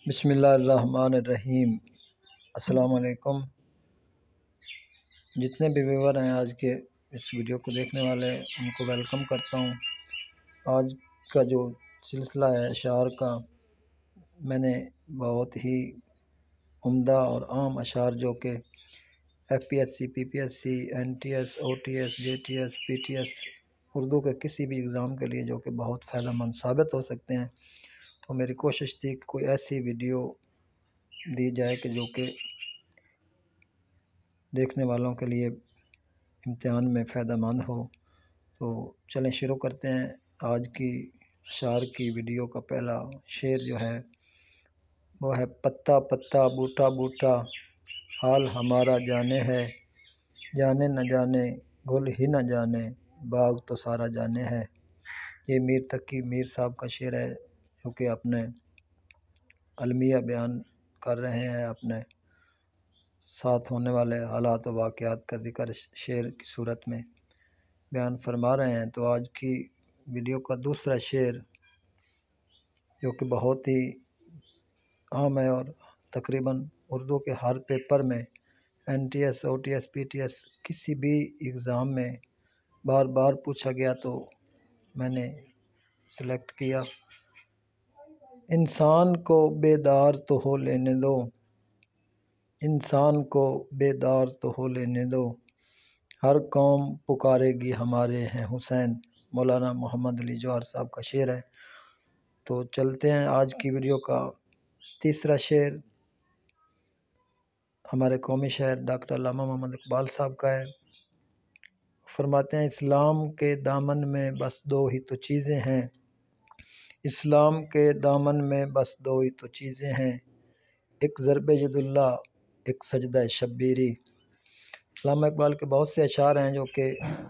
बिस्मिल्लाहिर्रहमानिर्रहीम। अस्सलाम वालेकुम। जितने भी व्यूअर हैं आज के इस वीडियो को देखने वाले, उनको वेलकम करता हूँ। आज का जो सिलसिला है अशार का, मैंने बहुत ही उम्दा और आम अशार जो कि FPSC, PPSC, NTS, OTS, JTS, PTS Urdu के किसी भी एग्ज़ाम के लिए जो कि बहुत फ़ायदेमंद साबित हो सकते हैं, तो मेरी कोशिश थी कि कोई ऐसी वीडियो दी जाए कि जो कि देखने वालों के लिए इम्तिहान में फ़ायदेमंद हो। तो चलें शुरू करते हैं। आज की अशार की वीडियो का पहला शेर जो है वो है, पत्ता पत्ता बूटा बूटा हाल हमारा जाने है, जाने न जाने गुल ही न जाने बाग तो सारा जाने है। ये मीर तकी मीर साहब का शेर है, जो कि अपने अलमिया बयान कर रहे हैं, अपने साथ होने वाले हालात व वाक़यात का ज़िक्र शेर की सूरत में बयान फरमा रहे हैं। तो आज की वीडियो का दूसरा शेर, जो कि बहुत ही आम है और तकरीबन उर्दू के हर पेपर में NTS, OTS, PTS किसी भी एग्ज़ाम में बार बार पूछा गया, तो मैंने सेलेक्ट किया। इंसान को बेदार तो हो लेने दो, इंसान को बेदार तो हो लेने दो, हर कौम पुकारेगी हमारे हैं हुसैन। मौलाना मोहम्मद अली जौहर साहब का शेर है। तो चलते हैं। आज की वीडियो का तीसरा शेर हमारे कौमी शायर डॉक्टर अल्लामा मोहम्मद इकबाल साहब का है। फरमाते हैं, इस्लाम के दामन में बस दो ही तो चीज़ें हैं, इस्लाम के दामन में बस दो ही तो चीज़ें हैं, एक ज़रबे यदुल्ला, एक सजदा शब्बीरी। अल्लामा इकबाल के बहुत से अशार हैं जो कि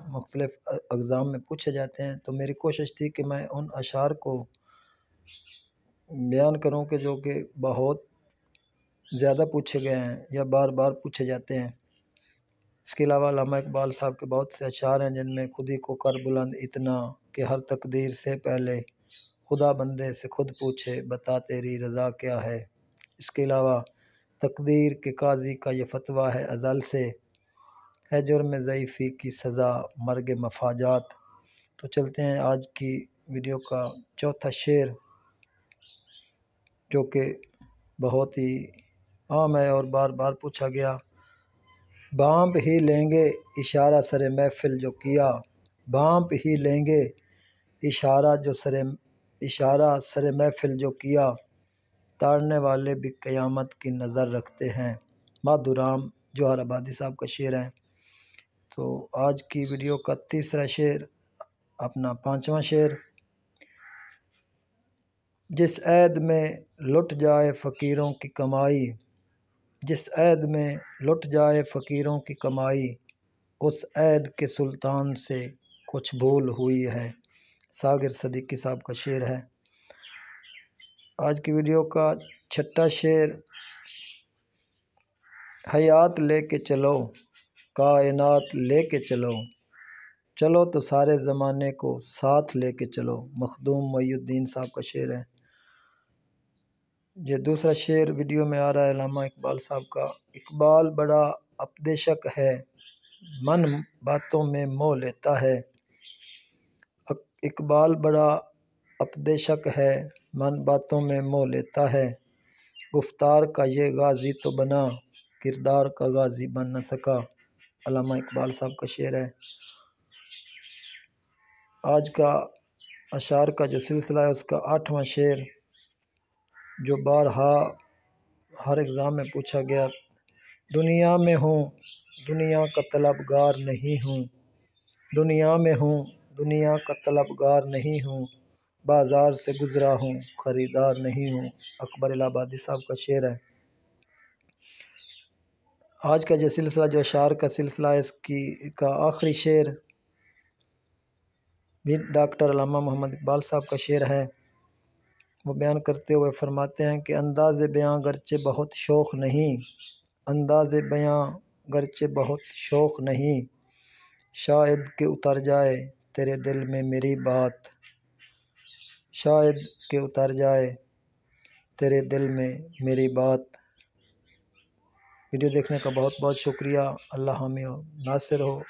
मुख्तलिफ़ एग्ज़ाम में पूछे जाते हैं। तो मेरी कोशिश थी कि मैं उन अशार को बयान करूं कि जो कि बहुत ज़्यादा पूछे गए हैं या बार बार पूछे जाते हैं। इसके अलावा अल्लामा इकबाल साहब के बहुत से अशार हैं, जिनमें खुदी को कर बुलंद इतना कि हर तकदीर से पहले खुदा बंदे से खुद पूछे बता तेरी रज़ा क्या है। इसके अलावा तकदीर के काजी का ये फतवा है अज़ल से, है जुर्म ज़ईफ़ी की सज़ा मर्ग मफाजात। तो चलते हैं आज की वीडियो का चौथा शेर, जो कि बहुत ही आम है और बार बार पूछा गया। भांप ही लेंगे इशारा सरे महफिल जो किया, भांप ही लेंगे इशारा सरे महफिल जो किया, तारने वाले भी क़यामत की नज़र रखते हैं। माधुराम जौहर आबादी साहब का शेर है। तो आज की वीडियो का तीसरा शेर, अपना पांचवा शेर, जिस ऐद में लुट जाए फ़कीरों की कमाई, जिस ऐद में लुट जाए फ़कीरों की कमाई, उस ऐद के सुल्तान से कुछ भूल हुई है। सागिर सदीकी साहब का शेर है। आज की वीडियो का छठा शेर, हयात लेके चलो, कायनात लेके चलो, चलो तो सारे ज़माने को साथ लेके चलो। मखदूम मोइनुद्दीन साहब का शेर है। ये दूसरा शेर वीडियो में आ रहा है अल्लामा इकबाल साहब का। इकबाल बड़ा अपदेशक है, मन बातों में मोह लेता है, इकबाल बड़ा अपदेशक है, मन बातों में मोह लेता है, गुफ्तार का ये गाजी तो बना, किरदार का गाजी बन न सका। अल्लामा इकबाल साहब का शेर है। आज का अशार का जो सिलसिला है, उसका आठवां शेर, जो बारहा हर एग्ज़ाम में पूछा गया। दुनिया में हूँ दुनिया का तलबगार नहीं हूँ, दुनिया में हूँ दुनिया का तलबगार नहीं हूँ, बाज़ार से गुज़रा हूँ ख़रीदार नहीं हूँ। अकबर इलाहाबादी साहब का शेर है। आज का जो सिलसिला, जो अशार का सिलसिला है, इसकी का आखिरी शेर भी डॉक्टर अल्लामा मोहम्मद इकबाल साहब का शेर है। वो बयान करते हुए फरमाते हैं कि अंदाज़े बयां गरचे बहुत शौक़ नहीं, अंदाज़े बयां गरचे बहुत शौक़ नहीं, शायद के उतर जाए तेरे दिल में मेरी बात, शायद के उतर जाए तेरे दिल में मेरी बात। वीडियो देखने का बहुत बहुत शुक्रिया। अल्लाह हामी और नासिर हो।